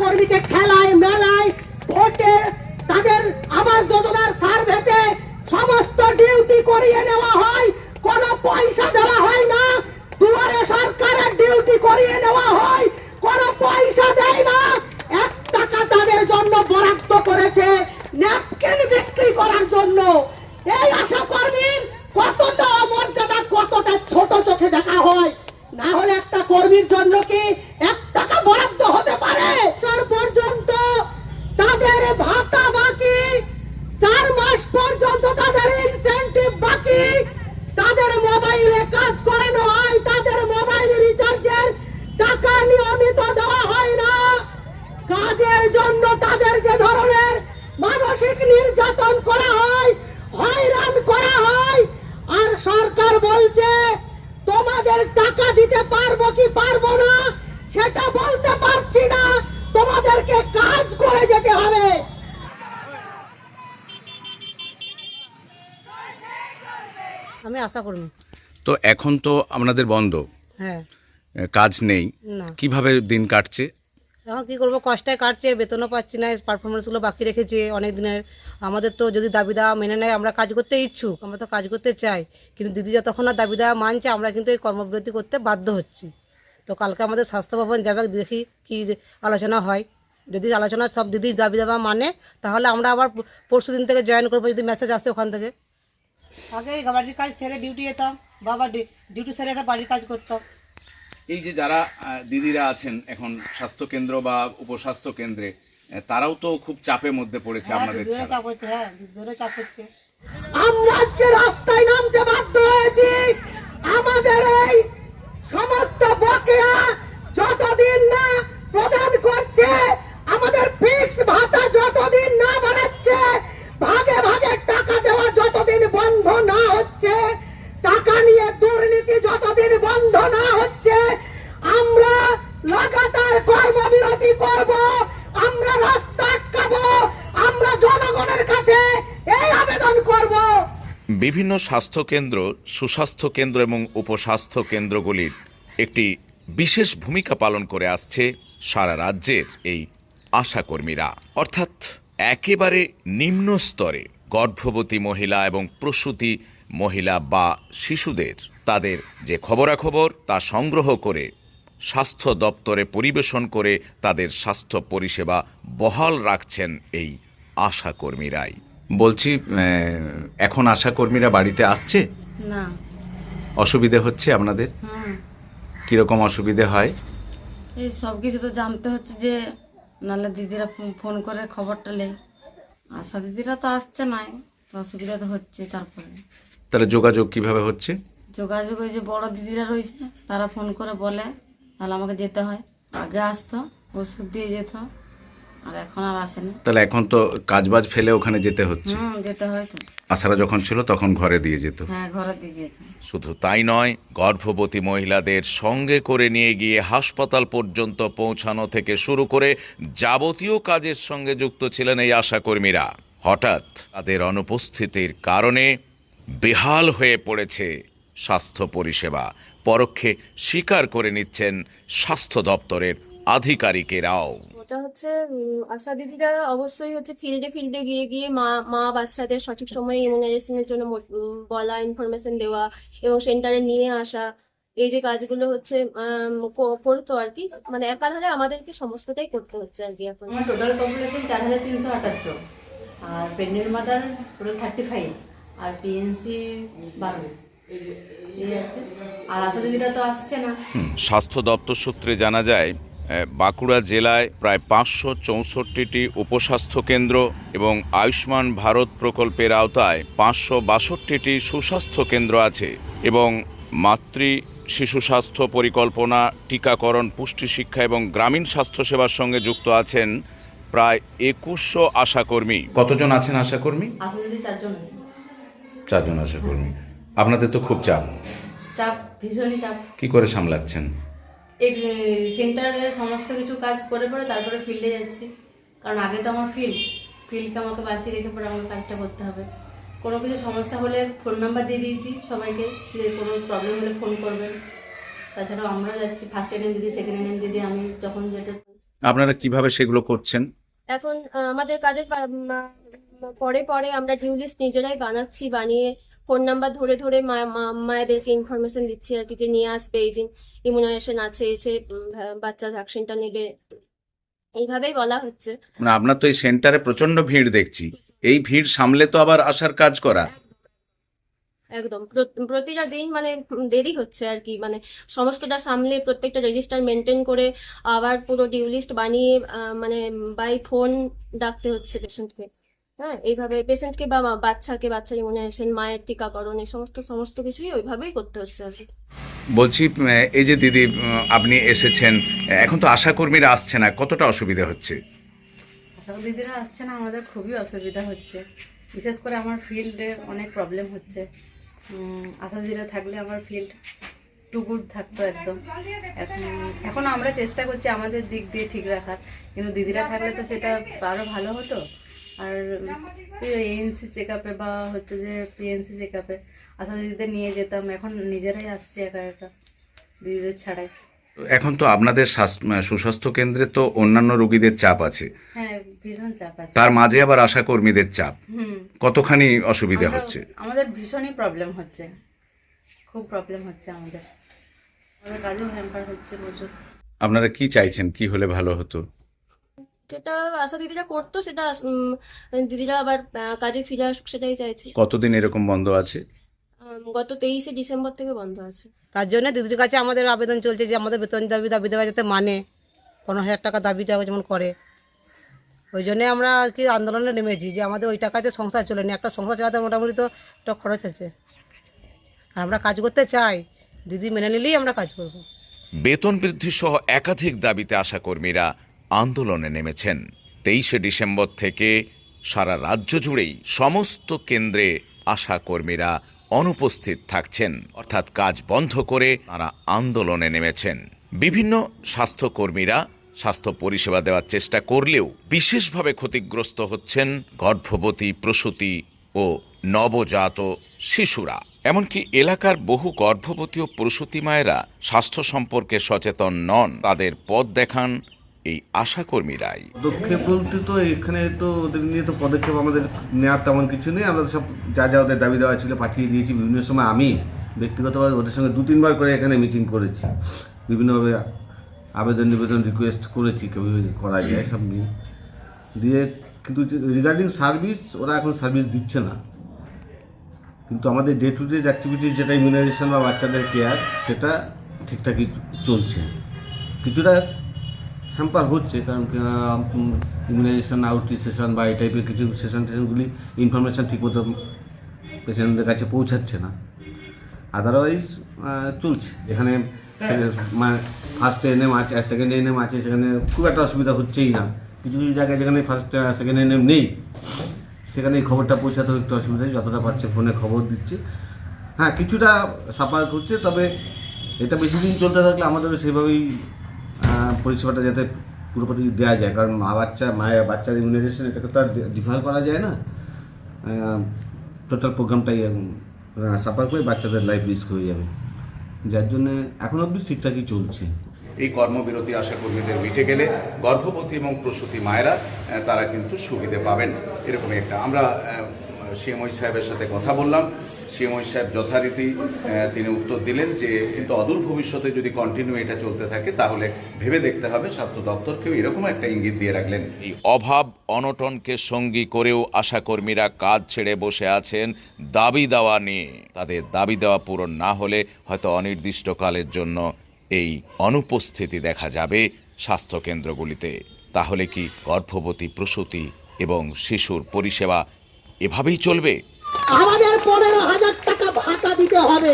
কর্মীকে খেলায় মেলায় ভোটে তাদের আবাস যোজনার সার্ভেতে সমস্ত ডিউটি করিয়ে নেওয়া হয়, কোনো পয়সা দেওয়া হয় না। দুয়ারে সরকারের ডিউটি করিয়ে নেওয়া হয়, কোনো পয়সা দেয় না। 1 টাকা তাদের জন্য বরাদ্দ করেছে ন্যাপকিন বিক্রি করার জন্য। এই আশা কর্মীর কতটা অমর্যাদা, কতটা ছোট চোখে দেখা হয়। না হলে একটা কর্মীর জন্য কি 1 টাকা বরাদ্দ হতে পারে? তার পর্যন্ত তাদের ভাতা বাকি, 4 মাস পর্যন্ত তাদের ইনসেনটিভ বাকি, তাদের মোবাইলে কাজ করানো হয়, তাদের মোবাইল রিচার্জের টাকা নিয়মিত দেওয়া হয় না। কাজের জন্য তাদের যে ধরনের মানসিক নির্যাতন করা হয়, হয়রান করা হয়, আর সরকার বলছে তোমাদের টাকা দিতে পারবো কি পারবো না সেটা বলতে পারছি না, তোমাদেরকে কাজ করে যেতে হবে। আমি আশা করি। তো এখন তো আপনাদের বন্ধ, হ্যাঁ, কাজ নেই, না কিভাবে দিন কাটছে? এখন কী করবো, কষ্টায় কাটছে, বেতনও পাচ্ছি না, পারফরমেন্সগুলো বাকি রেখেছে অনেক দিনের। আমাদের তো যদি দাবি দেওয়া মেনে নেয়, আমরা কাজ করতে ইচ্ছুক, আমরা তো কাজ করতে চাই, কিন্তু দিদি যতক্ষণ না দাবি দেওয়া মানছে আমরা কিন্তু এই কর্মবিরতি করতে বাধ্য হচ্ছি। তো কালকে আমাদের স্বাস্থ্য ভবন যাবে, দেখি কি আলোচনা হয়। যদি আলোচনা সব দিদি দাবি দেওয়া মানে, তাহলে আমরা আবার পরশু দিন থেকে জয়েন করবো, যদি মেসেজ আসে ওখান থেকে। আগে বাড়ির কাজ সেরে ডিউটি যেতাম, বাবা ডিউটি সেরে বাড়ির কাজ করতাম। এই যে যারা দিদিরা আছেন এখন স্বাস্থ্য কেন্দ্র বা উপস্বাস্থ্য কেন্দ্রে, তারাও তো খুব চাপের মধ্যে পড়েছে আপনাদের ছাড়া। চাপ হচ্ছে, হ্যাঁ দিদিদেরও চাপ হচ্ছে। আমরা আজকে রাস্তায় নামতে বাধ্য হয়েছি। আমাদের এই সমস্ত বকেয়া যতদিন না প্রদান করছে, আমাদের ফিক্সড ভাতা যতদিন না বাড়াচ্ছে, ভাগে ভাগে টাকা দেওয়া যতদিন বন্ধ না হচ্ছে, টাকা নিয়ে দুর্নীতি যতদিন বন্ধ না হচ্ছে, আমরা লাগাতার কর্মবিরতি করব, আমরা রাস্তা আটকাবো, আমরা জনগণের কাছে এই আবেদন করব। বিভিন্ন স্বাস্থ্যকেন্দ্র, সুস্বাস্থ্য কেন্দ্র এবং উপস্বাস্থ্য কেন্দ্রগুলির একটি বিশেষ ভূমিকা পালন করে আসছে সারা রাজ্যের এই আশাকর্মীরা, অর্থাৎ একেবারে নিম্ন স্তরে গর্ভবতী মহিলা এবং প্রসূতি মহিলা বা শিশুদের তাদের যে খবরাখবর তা সংগ্রহ করে স্বাস্থ্য দপ্তরে পরিবেশন করে তাদের স্বাস্থ্য পরিষেবা বহাল রাখছেন এই আশাকর্মীরাই। বলছি, এখন আশাকর্মীরা বাড়িতে আসছে? না। অসুবিধে হচ্ছে আপনাদের? কিরকম অসুবিধে হয়? এই সব কিছু তো জানতে হচ্ছে, যে নাহলে দিদিরা ফোন করে খবরটা নেই। আশা দিদিরা তো আসছে না, তো অসুবিধা তো হচ্ছে। তারপরে তাহলে যোগাযোগ কিভাবে হচ্ছে? যোগাযোগ ওই যে বড় দিদিরা রয়েছে, তারা ফোন করে বলে, তাহলে আমাকে যেতে হয়। আগে আসতো, ওষুধ দিয়ে যেত, আর এখন আর আসেনি। তাহলে এখন তো কাজবাজ ফেলে ওখানে যেতে হচ্ছে। যেতে হয় তো। আশারা যখন ছিল তখন ঘরে দিয়ে যেত। হ্যাঁ, ঘরে দিয়ে যেত। শুধু তাই নয়, গর্ভবতী মহিলাদের সঙ্গে করে নিয়ে গিয়ে হাসপাতাল পর্যন্ত পৌঁছানো থেকে শুরু করে যাবতীয় কাজের সঙ্গে যুক্ত ছিলেন এই আশাকর্মীরা। হঠাৎ তাদের অনুপস্থিতির কারণে বেহাল হয়ে পড়েছে স্বাস্থ্য পরিষেবা, পরোক্ষে স্বীকার করে নিচ্ছেন স্বাস্থ্য দপ্তরের আধিকারিকেরাও। ওটা হচ্ছে আশা দিদিরা অবশ্যই হচ্ছে ফিল্ডে গিয়ে গিয়ে মা বাচ্চাদের সঠিক সময়ে ইমিউনাইজেশনের জন্য বলা, ইনফরমেশন দেওয়া এবং সেন্টারে নিয়ে আসা, এই যে কাজগুলো হচ্ছে করতো আর কি। মানে একাধারে আমাদেরকে সমস্তটাই করতে হচ্ছে আর কি। এখন টোটাল পপুলেশন 4378, আর প্রেগনেন্ট মাদার টোটাল 35, আর পিএনসি 12 এই আছে। আর আশা দিদিরা তো আসছে না। স্বাস্থ্য দপ্তর সূত্রে জানা যায়, বাঁকুড়া জেলায় প্রায় 564টি উপস্বাস্থ্য কেন্দ্র এবং আয়ুষ্মান ভারত প্রকল্পের আওতায় 562টি সুস্বাস্থ্য কেন্দ্র আছে এবং মাতৃ শিশু স্বাস্থ্য পরিকল্পনা, টিকাকরণ, পুষ্টি শিক্ষা এবং গ্রামীণ স্বাস্থ্যসেবার সঙ্গে যুক্ত আছেন প্রায় 2100 আশাকর্মী। কতজন আছেন আশাকর্মী? আশা দিদি 4 জন আছে। 4 জন আশাকর্মী। আপনাদের তো খুব চাপ। ভীষণই চাপ। কি করে সামলাচ্ছেন? এই সেন্টারে সমস্ত কিছু কাজ করে পরে তারপরে ফিল্ডে যাচ্ছি, কারণ আগে তো আমার ফিল্ডকে আমাকে বাঁচিয়ে রেখে পরে আমাকে কাজটা করতে হবে। কোনো কিছু সমস্যা হলে ফোন নাম্বার দিয়ে দিয়েছি সবাইকে, যে কোনো প্রবলেম হলে ফোন করবেন। তাছাড়াও আমরা যাচ্ছি, ফার্স্ট এড দিদি, সেকেন্ড এড দিদি, আমি যখন যেটা আপনারা কিভাবে সেগুলো করছেন? এখন আমাদের কাজের পরে পরে আমরা ডিউ লিস্ট নিজেরাই বানাচ্ছি, বানিয়ে ফোন নাম্বার ধরে ধরে মায়েদেরকে ইনফরমেশন দিচ্ছি আর কি, যে নিয়ে আসবে এই দিন, ইমিউনাইজেশন আছে, এসে বাচ্চার ভ্যাকসিনটা নেবে, এইভাবেই বলা হচ্ছে। মানে আপনার তো এই সেন্টারে প্রচন্ড ভিড় দেখছি, এই ভিড় সামলে তো আবার আসার কাজ করা। একদম প্রতিটা দিন মানে দেরি হচ্ছে আর কি, মানে সমস্তটা সামলে প্রত্যেকটা রেজিস্টার মেনটেন করে আবার পুরো ডিউ লিস্ট বানিয়ে মানে বাই ফোন ডাকতে হচ্ছে পেশেন্টকে। হ্যাঁ, এইভাবে পেশেন্টকে বা বাচ্চার ইমিউনাইজেশন, মায়ের টিকাকরণ, এই সমস্ত কিছুই ওইভাবেই করতে হচ্ছে আর কি। বলছি, এই যে দিদি আপনি এসেছেন, এখন তো আশাকর্মীরা আসছে না, কতটা অসুবিধা হচ্ছে? আশা দিদিরা আসছে না, আমাদের খুবই অসুবিধা হচ্ছে। বিশেষ করে আমার ফিল্ডে অনেক প্রবলেম হচ্ছে। আশা দিদিরা থাকলে আমার ফিল্ড টু গুড থাকতো একদম। এখন আমরা চেষ্টা করছি আমাদের দিক দিয়ে ঠিক রাখার, কিন্তু দিদিরা থাকলে তো সেটা আরও ভালো হতো। আর এএনসি চেক আপে বা হচ্ছে যে পিএনসি চেক আপে আশা দিদিদের নিয়ে যেতাম, এখন নিজেরাই আসছি একা একা দিদিদের ছাড়াই। এখন তো আপনাদের সুস্বাস্থ্য কেন্দ্রে তো অন্যান্য রোগীদের চাপ আছে, হ্যাঁ, ভীষণ চাপ আছে। তার মাঝে আবার আশাকর্মীদের চাপ, কতখানি অসুবিধা হচ্ছে? আমাদের ভীষণই প্রবলেম হচ্ছে, খুব প্রবলেম হচ্ছে আমাদের কাজেও হ্যাম্পার হচ্ছে প্রচুর। আপনারা কি চাইছেন, কি হলে ভালো হতো? যেটা আশা দিদিরা করতো সেটা দিদিরা আবার কাজে ফিরে আসুক, সেটাই চাইছি। কতদিন এরকম বন্ধ আছে? গত 23শে ডিসেম্বর থেকে বন্ধ আছে। তার জন্য দিদির কাছে আমাদের আবেদন চলছে যে আমাদের বেতন দাবি দেওয়া যাতে মানে 15,000 টাকা দাবিটা যেমন করে। ওই জন্যে আমরা আর কি আন্দোলনে নেমেছি, যে আমাদের ওই টাকাতে সংসার চলে নি, একটা সংসার চালাতে মোটামুটি তো একটা খরচ আছে। আমরা কাজ করতে চাই, দিদি মেনে নিলেই আমরা কাজ করব। বেতন বৃদ্ধি সহ একাধিক দাবিতে আশাকর্মীরা আন্দোলনে নেমেছেন। 23শে ডিসেম্বর থেকে সারা রাজ্য জুড়েই সমস্ত কেন্দ্রে আশাকর্মীরা অনুপস্থিত থাকছেন, অর্থাৎ কাজ বন্ধ করে তারা আন্দোলনে নেমেছেন। বিভিন্ন স্বাস্থ্যকর্মীরা স্বাস্থ্য পরিষেবা দেওয়ার চেষ্টা করলেও বিশেষভাবে ক্ষতিগ্রস্ত হচ্ছেন গর্ভবতী, প্রসূতি ও নবজাত শিশুরা। এমনকি এলাকার বহু গর্ভবতী ও প্রসূতি মায়েরা স্বাস্থ্য সম্পর্কে সচেতন নন, তাদের পথ দেখান এই আশাকর্মীরাই। পদক্ষেপ বলতে তো এখানে তো ওদের নিয়ে তো পদক্ষেপ আমাদের নেওয়ার তেমন কিছু নেই। আমরা সব যা ওদের দাবি দেওয়া ছিল পাঠিয়ে দিয়েছি। বিভিন্ন সময় আমি ব্যক্তিগতভাবে ওদের সঙ্গে 2-3 বার করে এখানে মিটিং করেছি, বিভিন্নভাবে আবেদন নিবেদন রিকোয়েস্ট করেছি, কেউ করা যায় সব নিয়ে দিয়ে। কিন্তু রিগার্ডিং সার্ভিস, ওরা এখন সার্ভিস দিচ্ছে না। কিন্তু আমাদের ডে টু ডে অ্যাক্টিভিটিস, যেটা ইমিউনাইজেশন বা বাচ্চাদের কেয়ার, সেটা ঠিকঠাকই চলছে। কিছুটা হ্যাম্পার হচ্ছে, কারণ ইমিউনাইজেশন আউটরিচ সেশন বা এই টাইপের কিছু সেশনগুলি ইনফরমেশান ঠিকমতো পেশেন্টদের কাছে পৌঁছাচ্ছে না। আদারওয়াইজ চলছে। এখানে ফার্স্ট এএনএম আছে, সেকেন্ড এএনএম আছে, সেখানে খুব একটা অসুবিধা হচ্ছেই না। কিছু কিছু জায়গায় যেখানে ফার্স্ট সেকেন্ড এএনএম নেই, সেখানে এই খবরটা পৌঁছাতে একটু অসুবিধা, যতটা পারছে ফোনে খবর দিচ্ছে। হ্যাঁ, কিছুটা সাফার করছে, তবে এটা বেশি দিন চলতে থাকলে আমাদেরও সেভাবেই পরিষেবাটা যাতে পুরোপুরি দেওয়া যায়। কারণ বাচ্চার ইমিউনাইজেশন, এটাকে তো আর ডিফার করা যায় না। টোটাল প্রোগ্রামটাই সাফার করে বাচ্চাদের লাইফ রিস্ক হয়ে যাবে, যার জন্যে এখন অবধি ঠিকঠাকই চলছে। এই কর্মবিরতি আশাকর্মীদের মিটে গেলে গর্ভবতী এবং প্রসূতি মায়েরা তারা কিন্তু সুবিধে পাবেন, এরকমই একটা। আমরা সিএমওই সাহেবের সাথে কথা বললাম। সিএমওই সাহেব যথারীতি তিনি উত্তর দিলেন যে কিন্তু অদূর ভবিষ্যতে যদি কন্টিনিউ এটা চলতে থাকে তাহলে ভেবে দেখতে হবে। স্বাস্থ্য দপ্তরকেও এরকম একটা ইঙ্গিত দিয়ে রাখলেন। এই অভাব অনটনকে সঙ্গী করেও আশাকর্মীরা কাজ ছেড়ে বসে আছেন দাবি দেওয়া নিয়ে। তাদের দাবি দেওয়া পূরণ না হলে হয়তো অনির্দিষ্টকালের জন্য এই অনুপস্থিতি দেখা যাবে স্বাস্থ্যকেন্দ্রগুলিতে। তাহলে কি গর্ভবতী, প্রসূতি এবং শিশুর পরিষেবা এভাবেই চলবে? আমাদের 15,000 টাকা ভাতা দিতে হবে।